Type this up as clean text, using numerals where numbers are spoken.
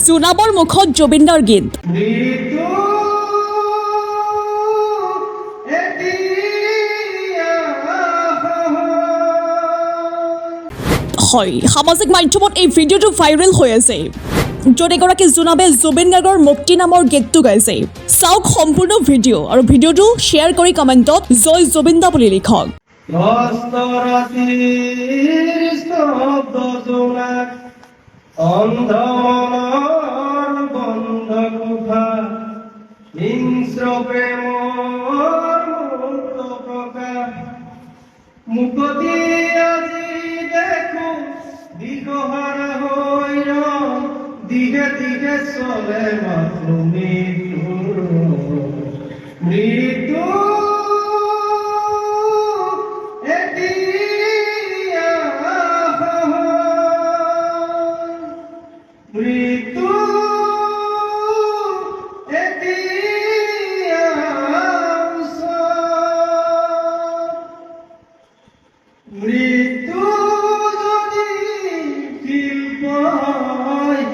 জোনাবৰ মুখত জুবিনৰ গীত। হয়, সামাজিক মাধ্যমত এই ভিডিঅ'টো ভাইৰেল হৈ আছে, য'ত এগৰাকী জোনাবে জুবিন গাৰ্গৰ মুক্তি নামৰ গীতটো গাইছে। চাওক সম্পূৰ্ণ ভিডিঅ' আৰু ভিডিঅ'টো শ্বেয়াৰ কৰি কমেণ্টত জয় জুবিন দা বুলি লিখক। দিগে দিগে চলে মাথো মৃত্যু মৃত্যু মৃত্যু যদি ফিল পায়